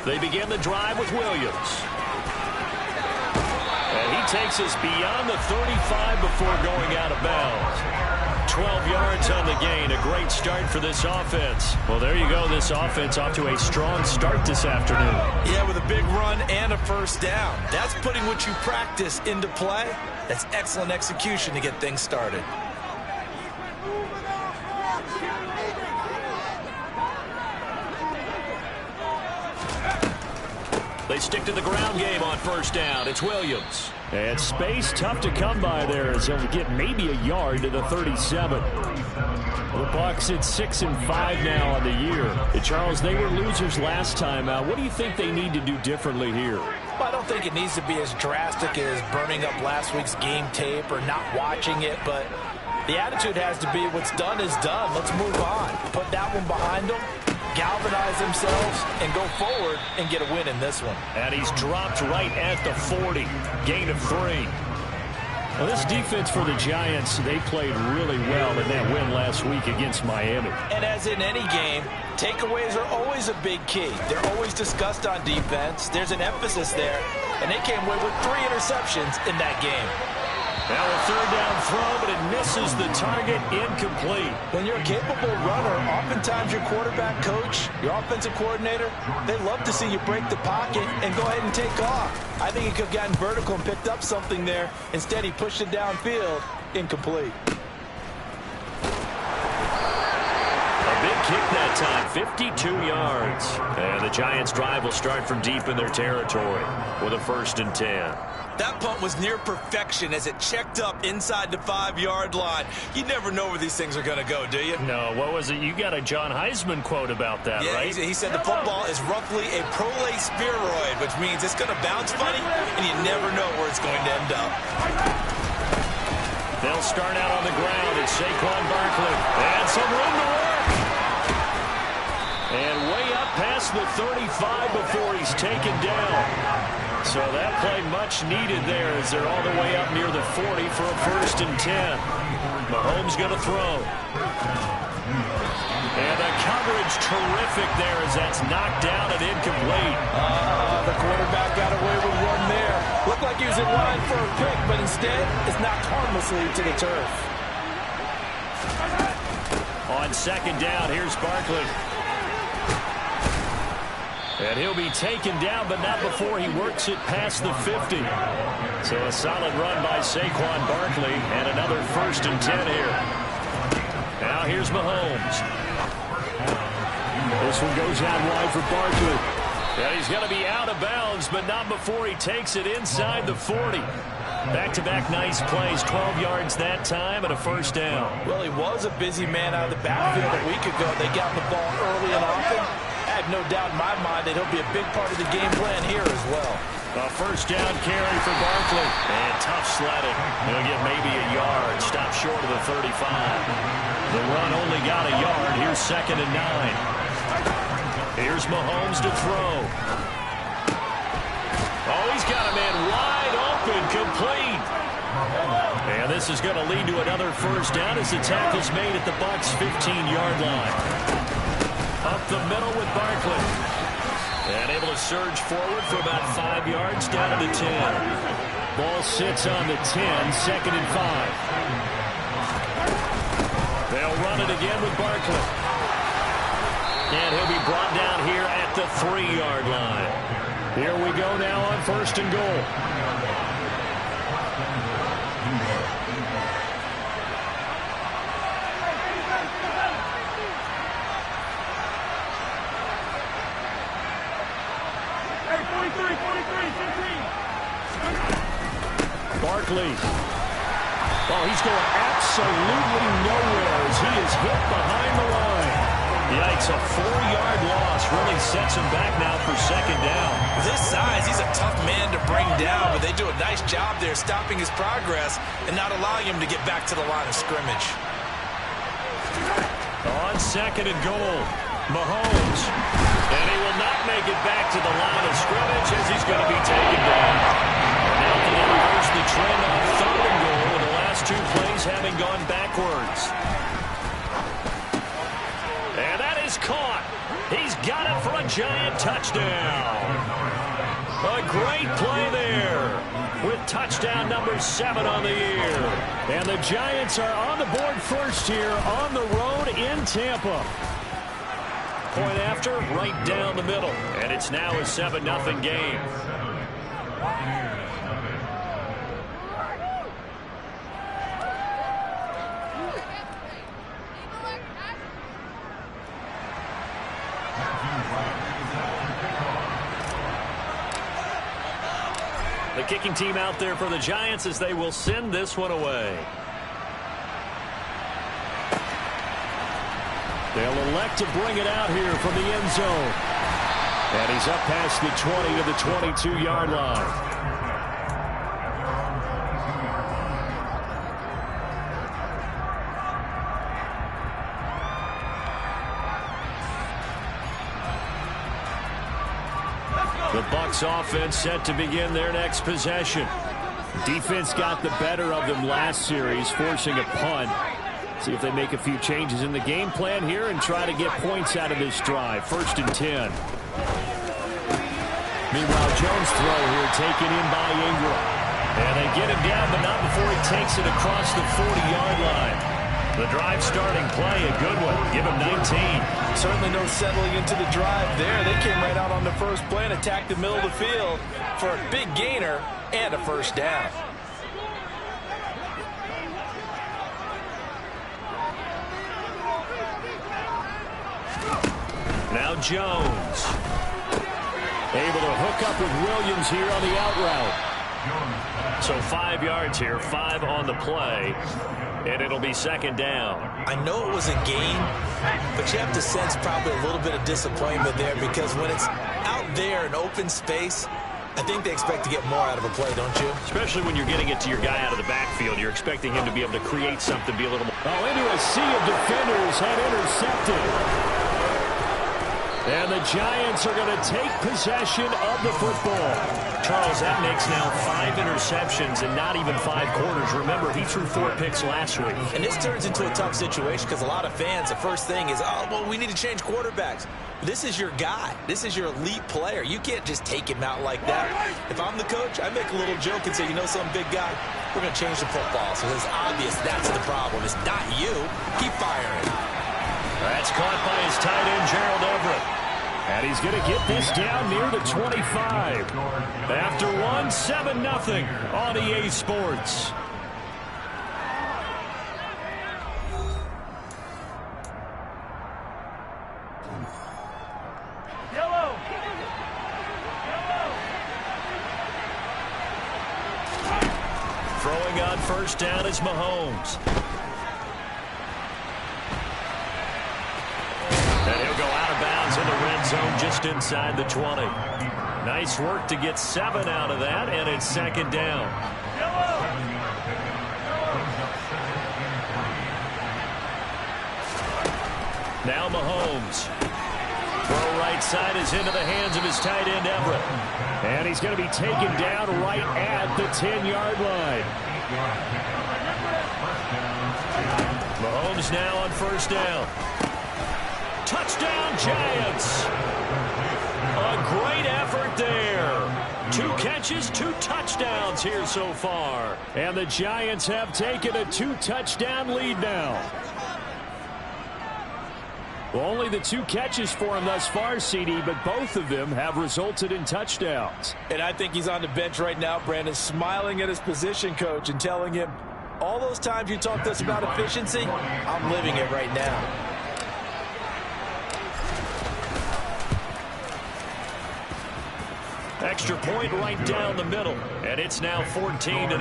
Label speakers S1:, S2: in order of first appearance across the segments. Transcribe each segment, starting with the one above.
S1: They begin the drive with Williams. And he takes us beyond the 35 before going out of bounds. 12 yards on the gain. A great start for this offense. Well, there you go. This offense off to a strong start this afternoon.
S2: Yeah, with a big run and a first down. That's putting what you practice into play. That's excellent execution to get things started.
S1: They stick to the ground game on first down. It's Williams. And space tough to come by there as he'll get maybe a yard to the 37. The Bucs at 6-5 now on the year. And Charles, they were losers last time out. What do you think they need to do differently here?
S2: Well, I don't think it needs to be as drastic as burning up last week's game tape or not watching it, but the attitude has to be what's done is done. Let's move on. Put that one behind them, galvanize themselves, and go forward and get a win in this one.
S1: And he's dropped right at the 40. Gain of 3. Well, this defense for the Giants, they played really well in that win last week against Miami.
S2: And as in any game, takeaways are always a big key. They're always discussed on defense. There's an emphasis there, and they came away with 3 interceptions in that game.
S1: Now a third down throw, but it misses the target, incomplete.
S2: When you're a capable runner, oftentimes your quarterback coach, your offensive coordinator, they love to see you break the pocket and go ahead and take off. I think he could have gotten vertical and picked up something there. Instead, he pushed it downfield, incomplete.
S1: A big kick that time, 52 yards. And the Giants' drive will start from deep in their territory with a 1st and 10.
S2: That punt was near perfection as it checked up inside the 5-yard line. You never know where these things are going to go, do you?
S1: No, what was it? You got a John Heisman quote about that,
S2: yeah,
S1: right?
S2: He said the football is roughly a prolate spheroid, which means it's going to bounce funny, and you never know where it's going to end up.
S1: They'll start out on the ground. It's Saquon Barkley. And some room to work. And way up past the 35 before he's taken down. So that play much needed there as they're all the way up near the 40 for a 1st and 10. Mahomes going to throw. And the coverage terrific there as that's knocked down and incomplete.
S2: The quarterback got away with one there. Looked like he was in line for a pick, but instead it's knocked harmlessly to the turf.
S1: On 2nd down, here's Barkley. And he'll be taken down, but not before he works it past the 50. So a solid run by Saquon Barkley, and another 1st and 10 here. Now here's Mahomes. This one goes out wide for Barkley. And he's going to be out of bounds, but not before he takes it inside the 40. Back-to-back nice plays, 12 yards that time, and a 1st down.
S2: Well, he was a busy man out of the backfield a week ago. They got the ball early and often. I have no doubt in my mind that he'll be a big part of the game plan here as well.
S1: A 1st down carry for Barkley. And tough sledding. He'll get maybe a yard. Stop short of the 35. The run only got a yard. Here's 2nd and 9. Here's Mahomes to throw. Oh, he's got a man wide open, complete. And this is going to lead to another 1st down as the tackle's made at the Bucs' 15-yard line. Up the middle with Barkley. And able to surge forward for about 5 yards down to the 10. Ball sits on the 10, 2nd and 5. They'll run it again with Barkley. And he'll be brought down here at the 3-yard line. Here we go now on 1st and goal. Barkley. Oh, he's going absolutely nowhere as he is hit behind the line. Yikes, a 4-yard loss really sets him back now for 2nd down.
S2: With his size, he's a tough man to bring down, but they do a nice job there stopping his progress and not allowing him to get back to the line of scrimmage.
S1: On 2nd and goal, Mahomes. And he will not make it back to the line of scrimmage as he's going to be taken down. Now can they reverse the trend on 3rd and goal with the last 2 plays having gone backwards. And that is caught. He's got it for a Giant touchdown. A great play there with touchdown number 7 on the year. And the Giants are on the board first here on the road in Tampa. Point after, right down the middle. And it's now a 7-0 game. The kicking team out there for the Giants as they will send this one away. They'll elect to bring it out here from the end zone. And he's up past the 20 to the 22-yard line. The Bucs offense set to begin their next possession. Defense got the better of them last series, forcing a punt. See if they make a few changes in the game plan here and try to get points out of this drive. 1st and 10. Meanwhile, Jones' throw here taken in by Ingram. And they get him down, but not before he takes it across the 40-yard line. The drive starting play, a good one. Give him 19.
S2: Certainly no settling into the drive there. They came right out on the first play and attacked the middle of the field for a big gainer and a 1st down.
S1: Now Jones. Able to hook up with Williams here on the out route. So 5 yards here, 5 on the play. And it'll be 2nd down.
S2: I know it was a gain, but you have to sense probably a little bit of disappointment there because when it's out there in open space, I think they expect to get more out of a play, don't you?
S1: Especially when you're getting it to your guy out of the backfield. You're expecting him to be able to create something, be a little more. Oh, into a sea of defenders and intercepted. And the Giants are going to take possession of the football. Charles, that makes now 5 interceptions and not even 5 quarters. Remember, he threw 4 picks last week.
S2: And this turns into a tough situation because a lot of fans, the first thing is, oh, well, we need to change quarterbacks. This is your guy. This is your elite player. You can't just take him out like that. If I'm the coach, I make a little joke and say, you know, some big guy, we're going to change the football. So it's obvious that's the problem. It's not you. Keep firing.
S1: That's caught by his tight end, Gerald Everett. And he's going to get this down near the 25. After 7-0 on EA Sports. Throwing on 1st down is Mahomes. And he'll go out of bounds in the red zone just inside the 20. Nice work to get 7 out of that, and it's 2nd down. Now Mahomes. Throw right side is into the hands of his tight end, Everett. And he's going to be taken down right at the 10-yard line. Mahomes now on 1st down. Touchdown, Giants. A great effort there. 2 catches, 2 touchdowns here so far. And the Giants have taken a 2-touchdown lead now. Well, only the 2 catches for him thus far, CD, but both of them have resulted in touchdowns.
S2: And I think he's on the bench right now, Brandon, smiling at his position coach and telling him, all those times you talked to us about efficiency, I'm living it right now.
S1: Extra point right down the middle, and it's now 14-0.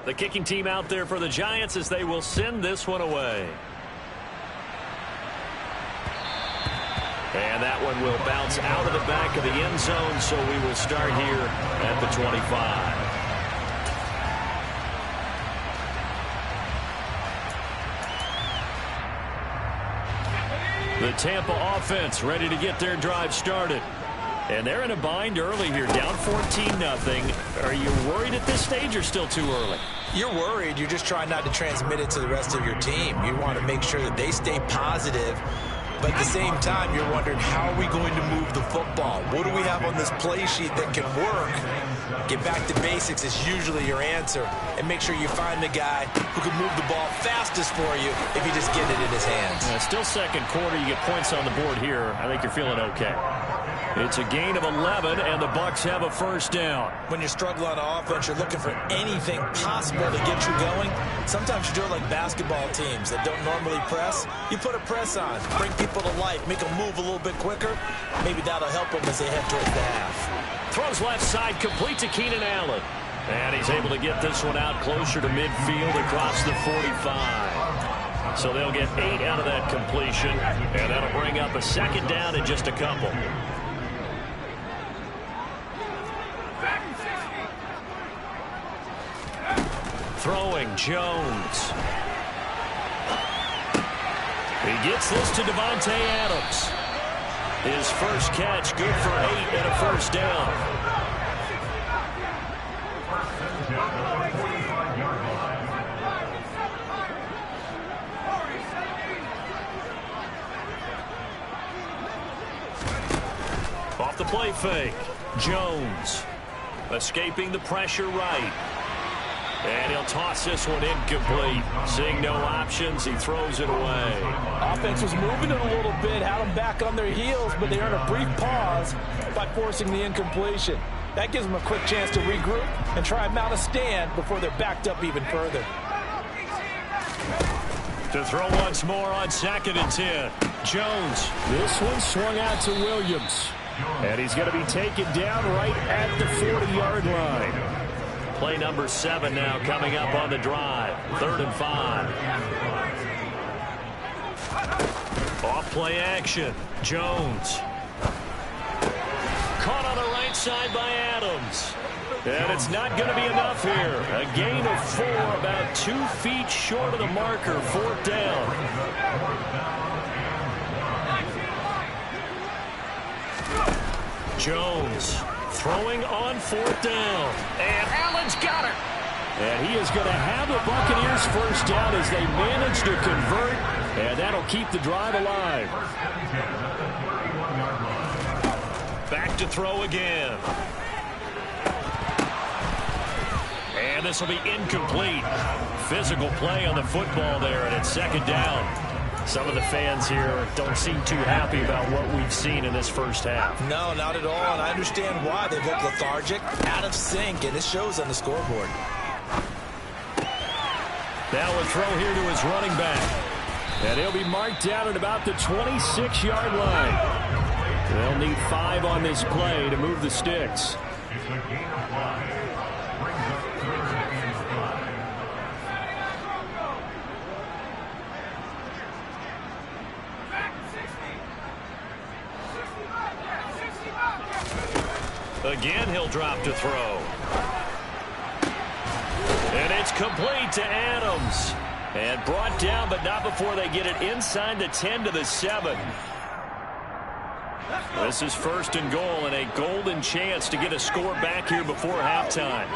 S1: The kicking team out there for the Giants as they will send this one away. And that one will bounce out of the back of the end zone, so we will start here at the 25. The Tampa offense ready to get their drive started. And they're in a bind early here, down 14-0. Are you worried at this stage or still too early?
S2: You're worried. You're just trying not to transmit it to the rest of your team. You want to make sure that they stay positive. But at the same time, you're wondering, how are we going to move the football? What do we have on this play sheet that can work? Get back to basics is usually your answer. And make sure you find the guy who can move the ball fastest for you if you just get it in his hands.
S1: Still second quarter. You get points on the board here. I think you're feeling okay. It's a gain of 11, and the Bucs have a first down.
S2: When you're struggling on offense, you're looking for anything possible to get you going. Sometimes you do it like basketball teams that don't normally press. You put a press on, bring people to life, make them move a little bit quicker. Maybe that'll help them as they head towards the half.
S1: Throws left side, complete to Keenan Allen. And he's able to get this one out closer to midfield across the 45. So they'll get 8 out of that completion, and that'll bring up a second down in just a couple. Throwing Jones. He gets this to Devontae Adams. His first catch, good for 8 and a first down. Off the play fake. Jones escaping the pressure right. And he'll toss this one incomplete. Seeing no options, he throws it away.
S2: Offense was moving it a little bit, had them back on their heels, but they earned a brief pause by forcing the incompletion. That gives them a quick chance to regroup and try and mount a stand before they're backed up even further.
S1: To throw once more on 2nd and 10. Jones. This one swung out to Williams. And he's going to be taken down right at the 40-yard line. Play number 7 now coming up on the drive. 3rd and 5. Off play action. Jones. Caught on the right side by Adams. And it's not going to be enough here. A gain of 4, about 2 feet short of the marker. 4th down. Jones throwing on 4th down. And Allen's got it. And he is going to have the Buccaneers first down as they manage to convert. And that'll keep the drive alive. Back to throw again. And this will be incomplete. Physical play on the football there, and it's 2nd down. Some of the fans here don't seem too happy about what we've seen in this first half.
S2: No, not at all, and I understand why. They've looked lethargic, out of sync, and it shows on the scoreboard.
S1: Now a throw here to his running back. And he'll be marked down at about the 26-yard line. They'll need 5 on this play to move the sticks. Again, he'll drop to throw. And it's complete to Adams. And brought down, but not before they get it inside the 10 to the 7. This is 1st and goal and a golden chance to get a score back here before halftime.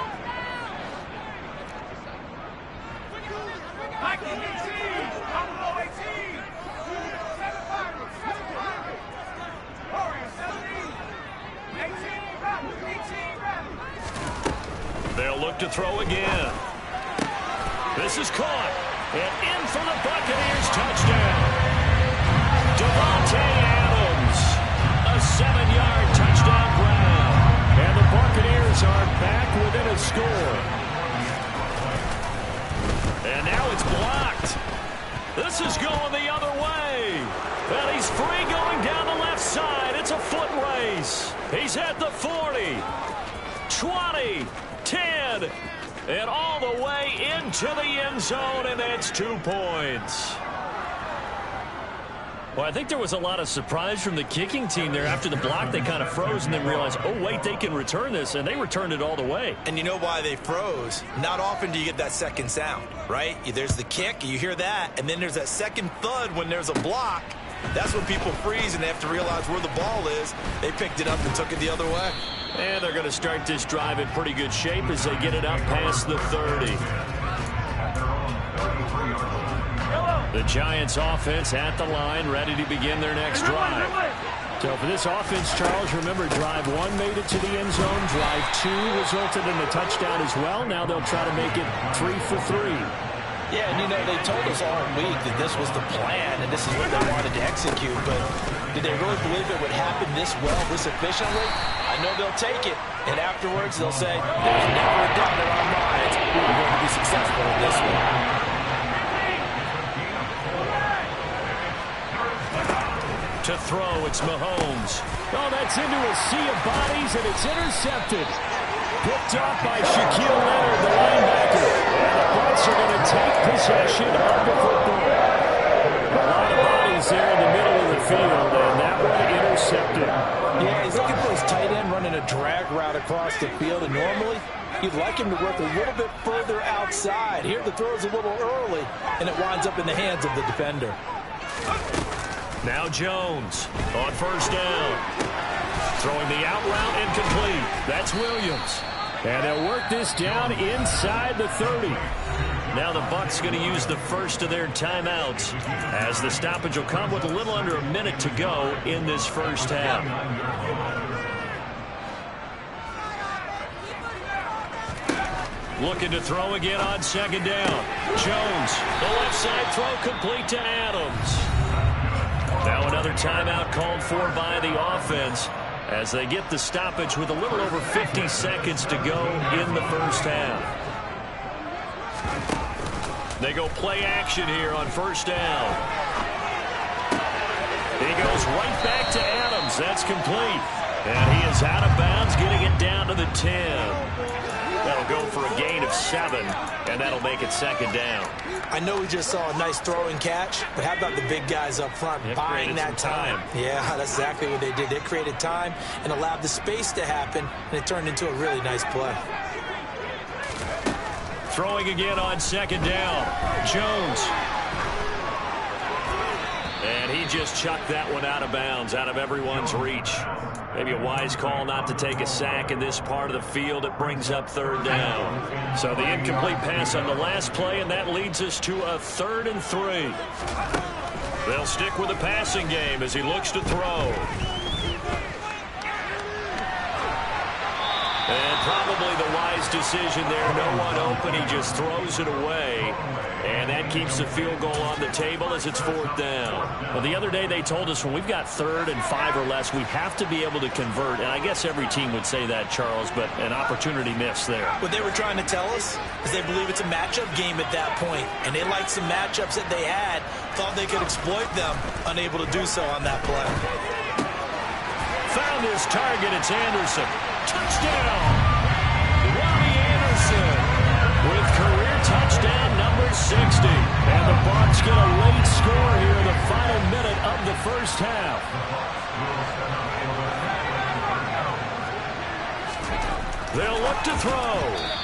S1: They'll look to throw again. This is caught. And in for the Buccaneers touchdown. Devontae Adams. A 7-yard touchdown grab. And the Buccaneers are back within a score. And now it's blocked. This is going the other way. And he's free going down the left side. It's a foot race. He's at the 40. 20. 10, and all the way into the end zone, and that's 2 points. Well, I think there was a lot of surprise from the kicking team there. After the block, they kind of froze and then realized, oh, wait, they can return this, and they returned it all the way.
S2: And you know why they froze? Not often do you get that second sound, right? There's the kick, you hear that, and then there's that second thud when there's a block. That's when people freeze and they have to realize where the ball is. They picked it up and took it the other way.
S1: And they're going to start this drive in pretty good shape as they get it up past the 30. The Giants offense at the line, ready to begin their next drive. So for this offense, Charles, remember, drive 1 made it to the end zone. Drive 2 resulted in a touchdown as well. Now they'll try to make it 3 for 3.
S2: Yeah, and you know, they told us all week that this was the plan and this is what they wanted to execute, but did they really believe it would happen this well, this efficiently? I know they'll take it, and afterwards they'll say, there's never a doubt in our minds we were going to be successful in this one.
S1: To throw, it's Mahomes. Oh, that's into a sea of bodies, and it's intercepted. Picked off by Shaquille Leonard, the linebacker. And the Bucs are going to take possession of the football. A lot of bodies there in the middle of the field, and that one intercepted.
S2: Yeah, he's looking for his tight end running a drag route across the field, and normally you'd like him to work a little bit further outside. Here the throw is a little early, and it winds up in the hands of the defender.
S1: Now Jones on first down. Throwing the out route incomplete. That's Williams. And they'll work this down inside the 30. Now the Bucs going to use the first of their timeouts as the stoppage will come with a little under a minute to go in this first half. Looking to throw again on second down. Jones, the left side throw complete to Adams. Now another timeout called for by the offense as they get the stoppage with a little over 50 seconds to go in the first half. They go play action here on first down. He goes right back to Adams. That's complete. And he is out of bounds, getting it down to the 10. That'll go for a gain of 7, and that'll make it second down.
S2: I know we just saw a nice throwing catch, but how about the big guys up front buying that time? Yeah, that's exactly what they did. They created time and allowed the space to happen, and it turned into a really nice play.
S1: Throwing again on second down. Jones. And he just chucked that one out of bounds, out of everyone's reach. Maybe a wise call not to take a sack in this part of the field. It brings up third down. So the incomplete pass on the last play, and that leads us to a 3rd and 3. They'll stick with the passing game as he looks to throw. And probably the wise decision there. No one open. He just throws it away. And that keeps the field goal on the table as it's 4th down. Well, the other day they told us when we've got 3rd and 5 or less, we have to be able to convert. And I guess every team would say that, Charles, but an opportunity missed there.
S2: What they were trying to tell us is they believe it's a matchup game at that point. And they liked some matchups that they had, thought they could exploit them, unable to do so on that play.
S1: Found his target. It's Anderson. Touchdown! Robbie Anderson with career touchdown number 60. And the Bucs get a late score here in the final minute of the first half. They'll look to throw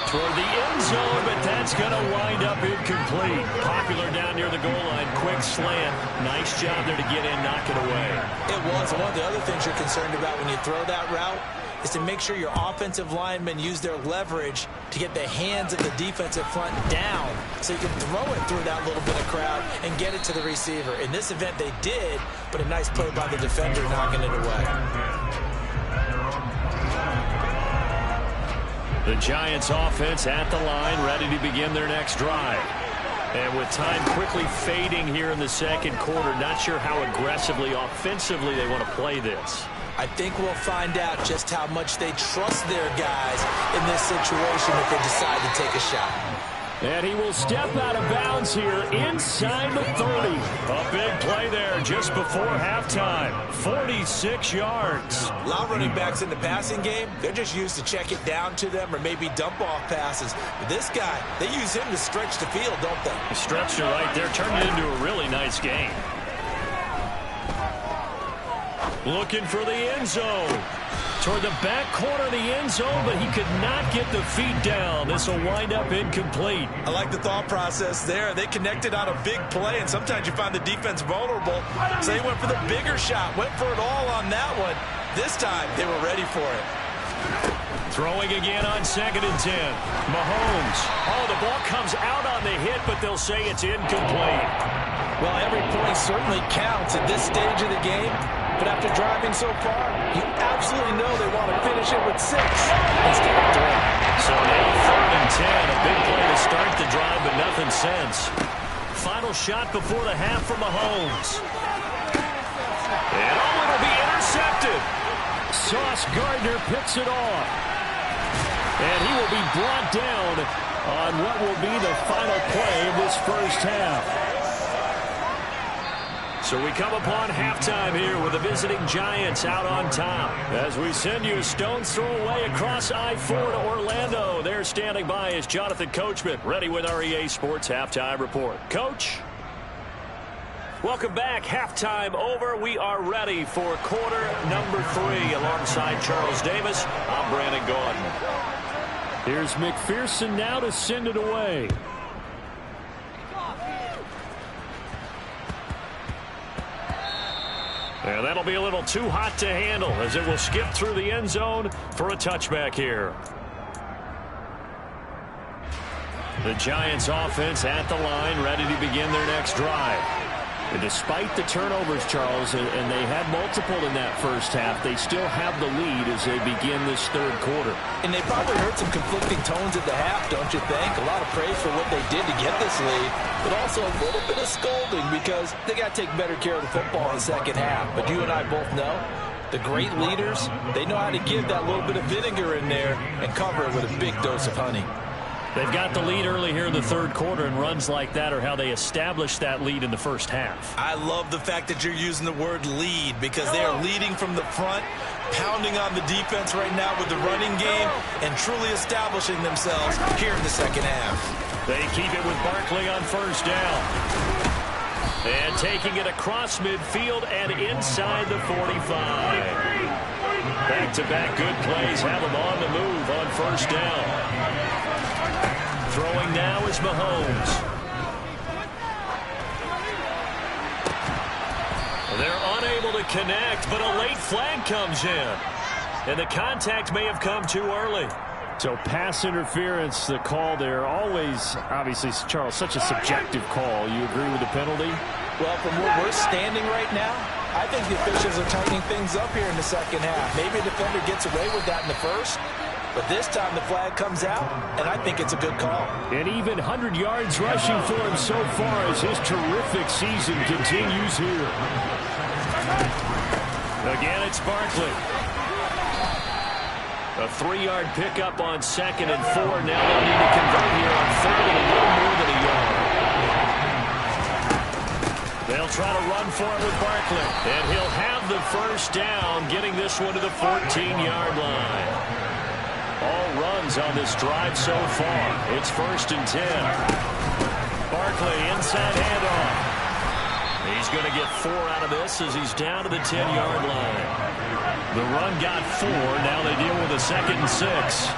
S1: toward the end zone, but that's going to wind up incomplete. Popular down near the goal line. Quick slant. Nice job there to get in, knock it away.
S2: It was. One of the other things you're concerned about when you throw that route is to make sure your offensive linemen use their leverage to get the hands of the defensive front down so you can throw it through that little bit of crowd and get it to the receiver. In this event, they did, but a nice play by the defender knocking it away.
S1: The Giants offense at the line, ready to begin their next drive. And with time quickly fading here in the second quarter, not sure how aggressively, offensively they want to play this.
S2: I think we'll find out just how much they trust their guys in this situation if they decide to take a shot.
S1: And he will step out of bounds here inside the 30. A big play there just before halftime. 46 yards.
S2: A lot of running backs in the passing game, they're just used to check it down to them or maybe dump off passes. But this guy, they use him to stretch the field, don't they?
S1: Stretched it right there, turned it into a really nice game. Looking for the end zone. toward the back corner of the end zone, but he could not get the feet down. This will wind up incomplete.
S2: I like the thought process there. They connected on a big play, and sometimes you find the defense vulnerable. So they went for the bigger shot, went for it all on that one. This time, they were ready for it.
S1: Throwing again on 2nd and 10. Mahomes. Oh, the ball comes out on the hit, but they'll say it's incomplete.
S2: Well, every point certainly counts at this stage of the game. But after driving so far, you absolutely know they want to finish it with 6 instead of 3.
S1: So now 3rd and 10. A big play to start the drive, but nothing since. Final shot before the half for Mahomes. And oh, it'll be intercepted. Sauce Gardner picks it off. And he will be brought down on what will be the final play of this first half. So we come upon halftime here with the visiting Giants out on top. As we send you a stone's throw away across I-4 to Orlando. There standing by is Jonathan Coachman, ready with our EA Sports Halftime Report. Coach? Welcome back. Halftime over. We are ready for quarter number 3 alongside Charles Davis. I'm Brandon Gaudin. Here's McPherson now to send it away. And that'll be a little too hot to handle as it will skip through the end zone for a touchback here. The Giants offense at the line, ready to begin their next drive. And despite the turnovers, Charles, and they had multiple in that first half, they still have the lead as they begin this third quarter.
S2: And they probably heard some conflicting tones at the half, don't you think? A lot of praise for what they did to get this lead, but also a little bit of scolding because they got to take better care of the football in the second half. But you and I both know the great leaders, they know how to give that little bit of vinegar in there and cover it with a big dose of honey.
S1: They've got the lead early here in the third quarter, and runs like that are how they established that lead in the first half.
S2: I love the fact that you're using the word lead because they are leading from the front, pounding on the defense right now with the running game, and truly establishing themselves here in the second half.
S1: They keep it with Barkley on first down. And taking it across midfield and inside the 45. Back-to-back good plays have them on the move on first down. Throwing now is Mahomes. They're unable to connect, but a late flag comes in. And the contact may have come too early. So pass interference, the call there. Always, obviously, Charles, such a subjective call. You agree with the penalty?
S2: Well, from where we're standing right now, I think the officials are tightening things up here in the second half. Maybe a defender gets away with that in the first. But this time the flag comes out, and I think it's a good call.
S1: And even 100 yards rushing for him so far as his terrific season continues here. Again, it's Barkley. A 3-yard pickup on 2nd and 4. Now they'll need to convert here on 3rd and a little more than a yard. They'll try to run for it with Barkley. And he'll have the first down, getting this one to the 14-yard line. All runs on this drive so far. It's 1st and 10. Barkley inside handoff. He's going to get 4 out of this as he's down to the 10-yard line. The run got 4. Now they deal with a 2nd and 6.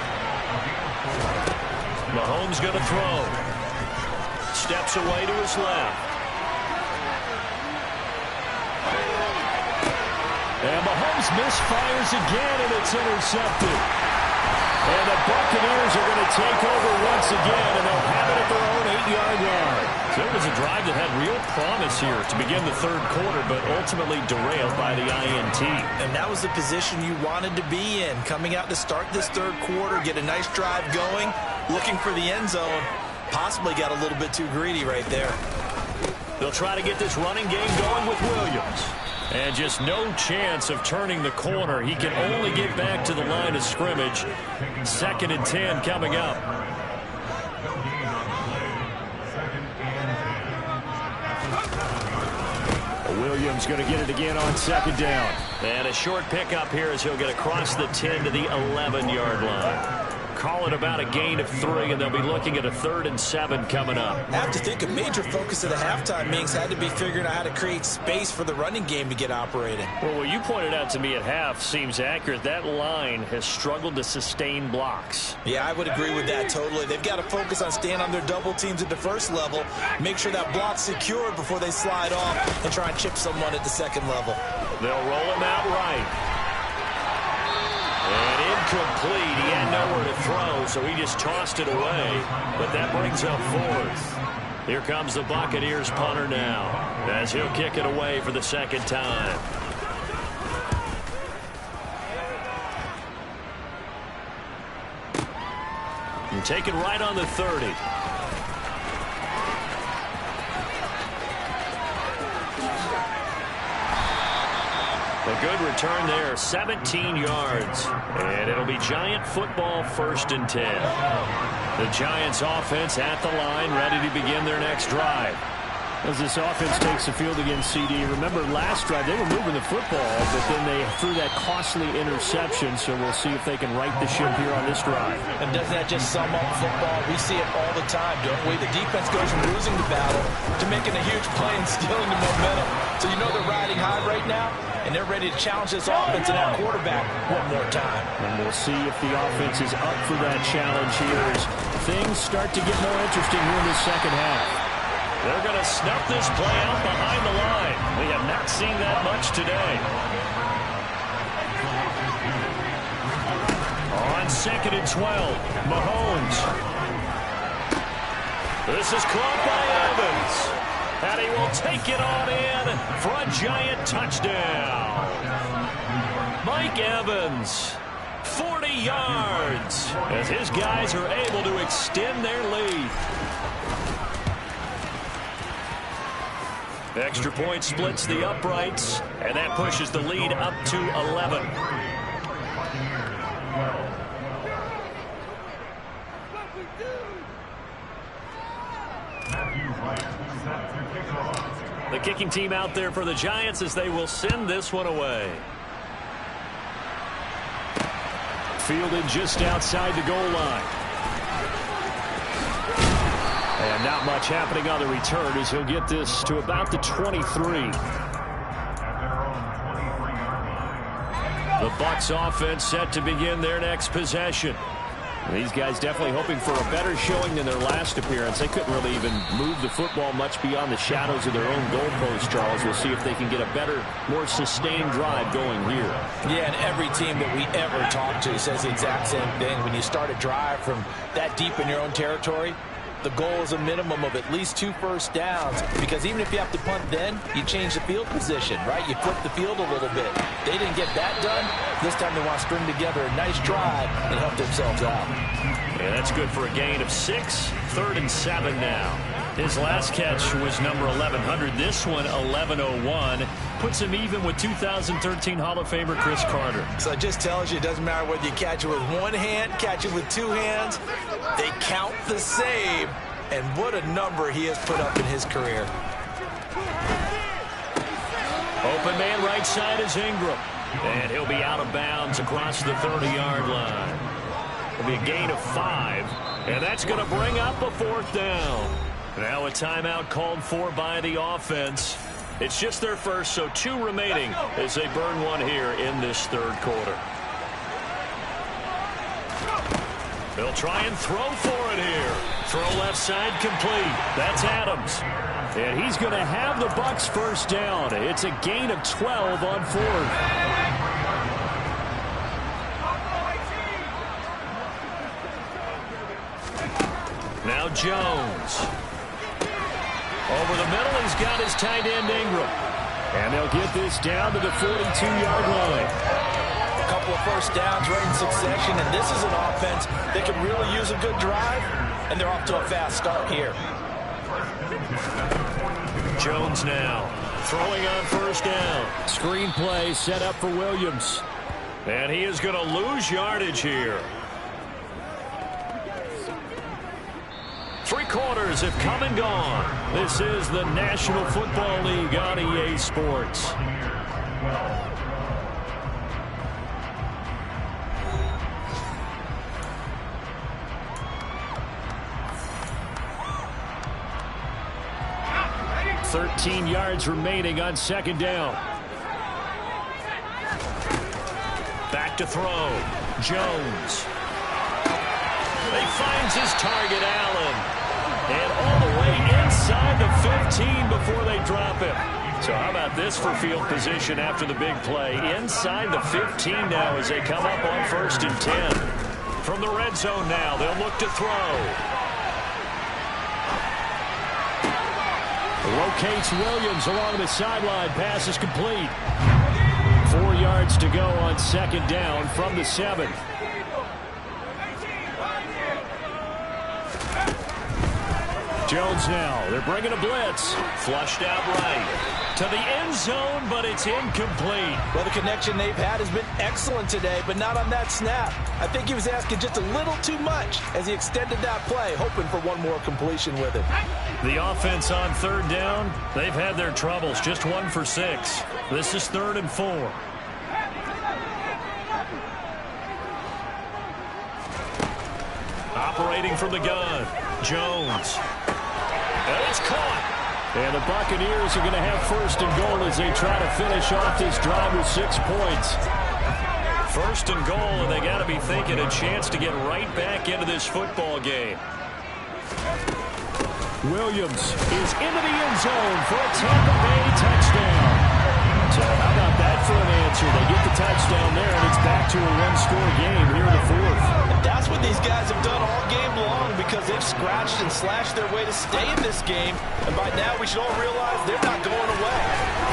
S1: Mahomes going to throw. Steps away to his left. And Mahomes misfires again, and it's intercepted. And the Buccaneers are going to take over once again, and they'll have it at their own 8-yard line. So it was a drive that had real promise here to begin the third quarter, but ultimately derailed by the INT.
S2: And that was the position you wanted to be in, coming out to start this third quarter, get a nice drive going, looking for the end zone. Possibly got a little bit too greedy right there.
S1: They'll try to get this running game going with Williams. And just no chance of turning the corner. He can only get back to the line of scrimmage. 2nd and 10 coming up. Williams going to get it again on 2nd down. And a short pickup here as he'll get across the 10 to the 11-yard line. call it about a gain of 3, and they'll be looking at a 3rd and 7 coming up.
S2: I have to think a major focus of the halftime meetings had to be figuring out how to create space for the running game to get operating.
S1: Well, what you pointed out to me at half seems accurate. That line has struggled to sustain blocks.
S2: Yeah, I would agree with that totally. They've got to focus on staying on their double teams at the first level, make sure that block's secured before they slide off and try and chip someone at the second level. They'll roll him out right.
S1: And incomplete. He had nowhere to throw, so he just tossed it away. But that brings up 4th. Here comes the Buccaneers punter now, as he'll kick it away for the 2nd time. And take it right on the 30. A good return there, 17 yards. And it'll be Giant football, 1st and 10. The Giants offense at the line, ready to begin their next drive. As this offense takes the field against CD, remember last drive they were moving the football, but then they threw that costly interception, so we'll see if they can right the ship here on this drive.
S2: And doesn't that just sum up football? We see it all the time, don't we? The defense goes from losing the battle to making a huge play and stealing the momentum. So you know they're riding high right now, and they're ready to challenge this offense and that quarterback one more time.
S1: And we'll see if the offense is up for that challenge here as things start to get more interesting here in the second half. They're going to snuff this play out behind the line. We have not seen that much today. On 2nd and 12, Mahomes. This is caught by Evans. And he will take it on in for a Giant touchdown. Mike Evans, 40 yards, as his guys are able to extend their lead. Extra point splits the uprights, and that pushes the lead up to 11. The kicking team out there for the Giants as they will send this one away. Fielded just outside the goal line. And not much happening on the return as he'll get this to about the 23. The Bucs offense set to begin their next possession. These guys definitely hoping for a better showing than their last appearance. They couldn't really even move the football much beyond the shadows of their own goalpost, Charles. We'll see if they can get a better, more sustained drive going here.
S2: Yeah, and every team that we ever talk to says the exact same thing. When you start a drive from that deep in your own territory, the goal is a minimum of at least 2 first downs, because even if you have to punt then, you change the field position, right? You flip the field a little bit. They didn't get that done. This time they want to string together a nice drive and help themselves out.
S1: Yeah, that's good for a gain of 6. 3rd and 7 now. His last catch was number 1100. This one, 1101. Puts him even with 2013 Hall of Famer Chris Carter.
S2: So it just tells you it doesn't matter whether you catch it with one hand, catch it with 2 hands. They count the save. And what a number he has put up in his career.
S1: Open man right side is Ingram. And he'll be out of bounds across the 30-yard line. It'll be a gain of 5. And that's going to bring up a 4th down. Now a timeout called for by the offense. It's just their first, so 2 remaining as they burn one here in this 3rd quarter. They'll try and throw for it here. Throw left side complete. That's Adams. And he's going to have the Bucs first down. It's a gain of 12 on 4th. Now Jones. Over the middle, he's got his tight end Ingram. And they'll get this down to the 42-yard line.
S2: A couple of first downs right in succession, and this is an offense that can really use a good drive, and they're off to a fast start here.
S1: Jones now throwing on first down. Screen play set up for Williams. And he is going to lose yardage here. 3 quarters have come and gone. This is the National Football League on EA Sports. 13 yards remaining on second down. Back to throw. Jones. He finds his target, Allen. And all the way inside the 15 before they drop him. So how about this for field position after the big play? Inside the 15 now as they come up on 1st and 10. From the red zone now, they'll look to throw. Rotates Williams along the sideline. Pass is complete. 4 yards to go on second down from the 7. Jones now. They're bringing a blitz. Flushed out right to the end zone, but it's incomplete.
S2: Well, the connection they've had has been excellent today, but not on that snap. I think he was asking just a little too much as he extended that play, hoping for one more completion with it.
S1: The offense on 3rd down, they've had their troubles. Just 1 for 6. This is 3rd and 4. Operating from the gun, Jones. And it's caught. And the Buccaneers are going to have 1st and goal as they try to finish off this drive with 6 points. 1st and goal, and they got to be thinking a chance to get right back into this football game. Williams is into the end zone for a Tampa Bay touchdown. So how about that for an answer? They get the touchdown there, and it's back to a 1-score game here in the 4th.
S2: And that's what these guys have done all game long because they've scratched and slashed their way to stay in this game. And by now, we should all realize they're not going away.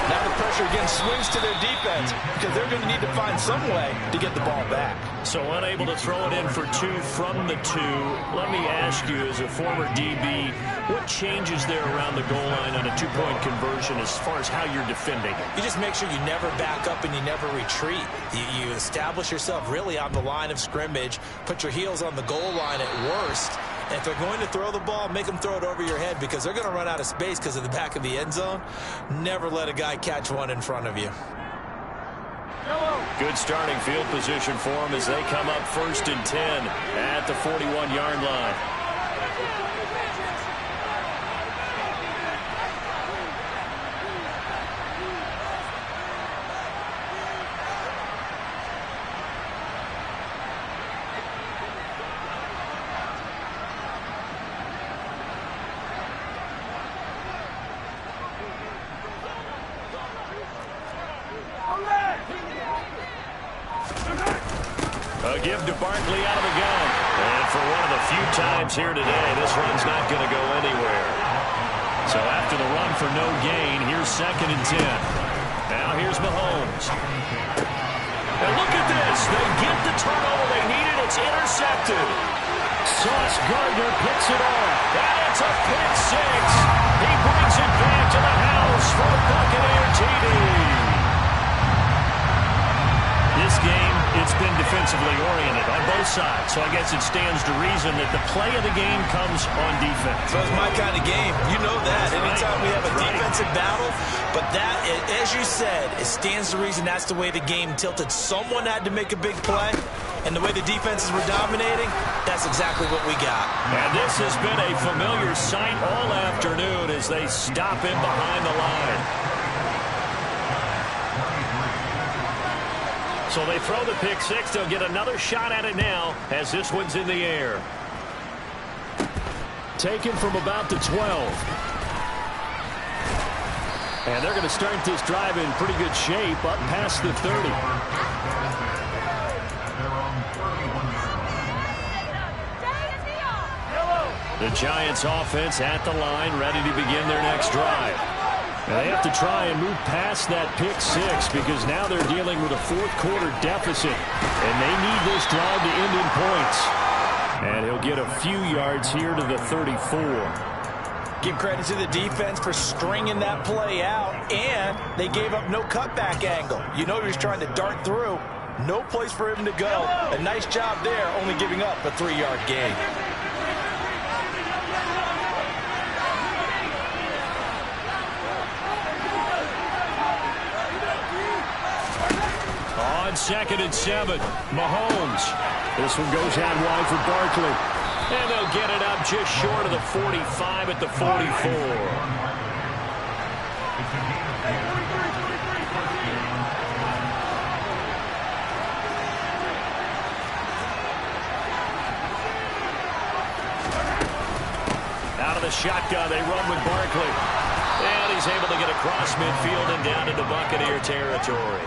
S2: Now the pressure again swings to their defense because they're going to need to find some way to get the ball back.
S1: So unable to throw it in for 2 from the 2. Let me ask you, as a former DB, what changes there around the goal line on a 2-point conversion as far as how you're defending it?
S2: You just make sure you never back up and you never retreat. You establish yourself really on the line of scrimmage, put your heels on the goal line at worst. And if they're going to throw the ball, make them throw it over your head because they're going to run out of space because of the back of the end zone. Never let a guy catch one in front of you.
S1: Good starting field position for them as they come up 1st and 10 at the 41-yard line. A give to Barkley out of the gun. And for one of the few times here today, this run's not going to go anywhere. So after the run for no gain, here's 2nd and 10. Now here's Mahomes. And look at this. They get the turnover they needed. It's intercepted. Sauce Gardner picks it off. And it's a pick 6. He brings it back to the house for the Buccaneer TD. This game, it's been defensively oriented on both sides, so I guess it stands to reason that the play of the game comes on defense.
S2: So it's my kind of game. You know that. Anytime we have a defensive battle, but that, as you said, it stands to reason that's the way the game tilted. Someone had to make a big play, and the way the defenses were dominating, that's exactly what we got.
S1: And this has been a familiar sight all afternoon as they stop him behind the line. So they throw the pick 6. They'll get another shot at it now as this one's in the air. Taken from about the 12. And they're going to start this drive in pretty good shape up past the 30. The Giants offense at the line, ready to begin their next drive. Now they have to try and move past that pick 6 because now they're dealing with a 4th quarter deficit. And they need this drive to end in points. And he'll get a few yards here to the 34.
S2: Give credit to the defense for stringing that play out. And they gave up no cutback angle. You know he was trying to dart through. No place for him to go. A nice job there, only giving up a 3-yard gain.
S1: On 2nd and 7, Mahomes. This one goes out wide for Barkley. And they'll get it up just short of the 45 at the 44. Out of the shotgun, they run with Barkley. And he's able to get across midfield and down into Buccaneer territory.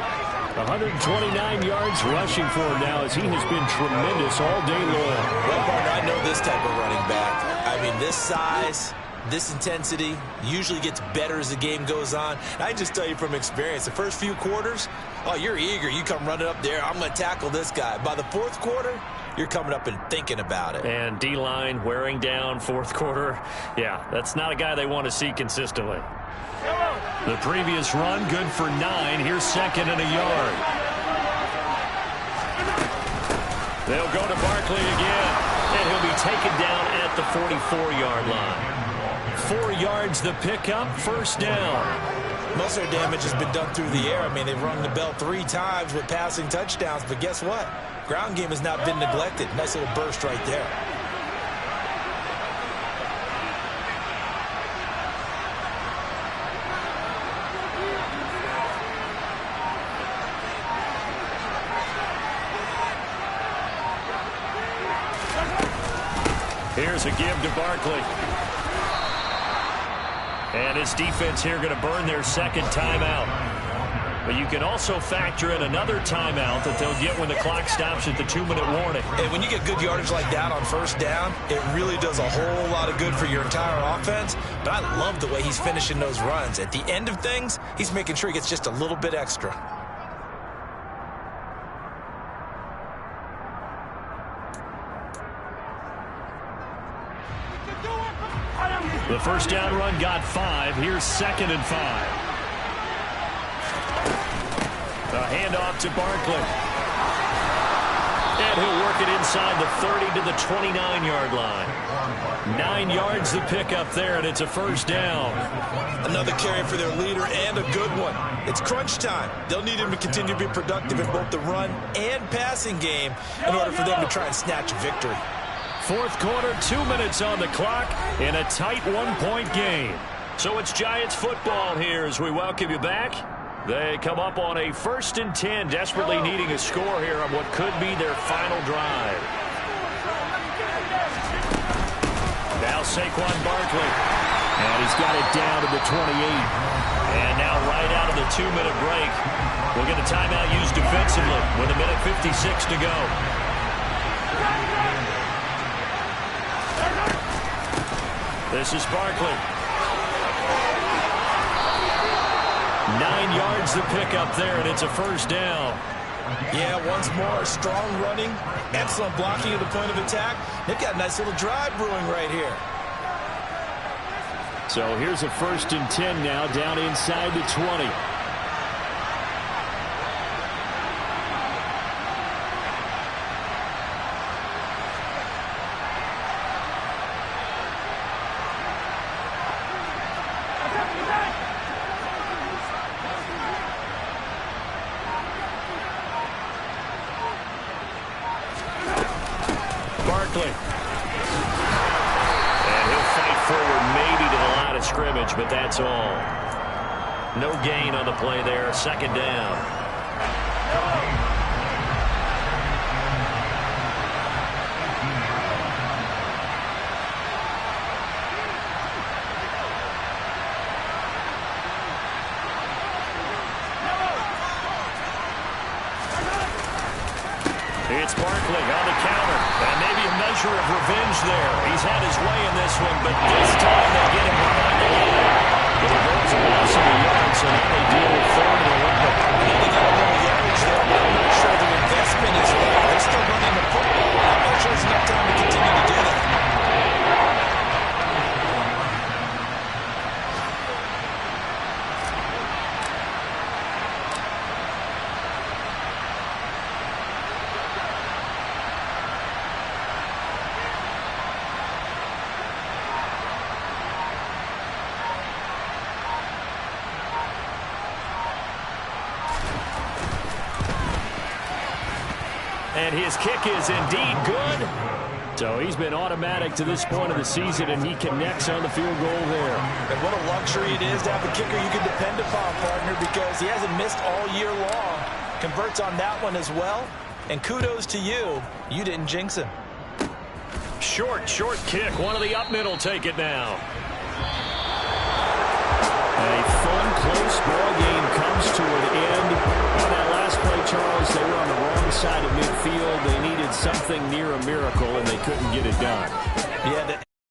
S1: 129 yards rushing for him now as he has been tremendous all day long.
S2: Well, partner, I know this type of running back. I mean, this size, this intensity usually gets better as the game goes on. I just tell you from experience, the first few quarters, oh, you're eager. You come running up there, I'm going to tackle this guy. By the fourth quarter, you're coming up and thinking about it.
S1: And D-line wearing down fourth quarter. Yeah, that's not a guy they want to see consistently. The previous run, good for 9. Here's second and a yard. They'll go to Barkley again, and he'll be taken down at the 44-yard line. 4 yards the pickup, first down.
S2: Most of their damage has been done through the air. I mean, they've rung the bell 3 times with passing touchdowns, but guess what? Ground game has not been neglected. Nice little burst right there.
S1: Here's a give to Barkley. And his defense here going to burn their second timeout. But you can also factor in another timeout that they'll get when the clock stops at the 2-minute warning.
S2: And when you get good yardage like that on first down, it really does a whole lot of good for your entire offense. But I love the way he's finishing those runs. At the end of things, he's making sure he gets just a little bit extra.
S1: The first down run got 5. Here's second and 5. A handoff to Barkley. And he'll work it inside the 30 to the 29-yard line. 9 yards the pickup there, and it's a first down.
S2: Another carry for their leader, and a good one. It's crunch time. They'll need him to continue to be productive in both the run and passing game in order for them to try and snatch a victory.
S1: Fourth quarter, 2 minutes on the clock in a tight 1-point game. So it's Giants football here as we welcome you back. They come up on a 1st and 10, desperately needing a score here on what could be their final drive. Now Saquon Barkley. And he's got it down to the 28. And now right out of the 2-minute break, we'll get a timeout used defensively with 1:56 to go. This is Barkley. 9 yards the pickup there, and it's a first down.
S2: Yeah, once more, strong running, excellent blocking at the point of attack. They've got a nice little drive brewing right here.
S1: So here's a 1st and 10 now, down inside the 20. But that's all. No gain on the play there. Second down. It's Barkley on the counter. And maybe a measure of revenge there. He's had his way in this one, but this time they get him behind the line. But it goes a loss of a yard, so now they deal with 3rd and 11.
S2: They got a little yardage there, but I'm not sure the investment is right. They're still running the football. I'm not sure it's enough time to continue to do that.
S1: And his kick is indeed good. So he's been automatic to this point of the season, and he connects on the field goal there.
S2: And what a luxury it is to have a kicker you can depend upon, partner, because he hasn't missed all year long. Converts on that one as well. And kudos to you. You didn't jinx him.
S1: Short kick. One of the up middle take it now. A fun, close ball game comes to an end. On that last play, Charles, they were on the wrong side of midfield. They needed something near a miracle, and they couldn't get it done.
S2: Yeah,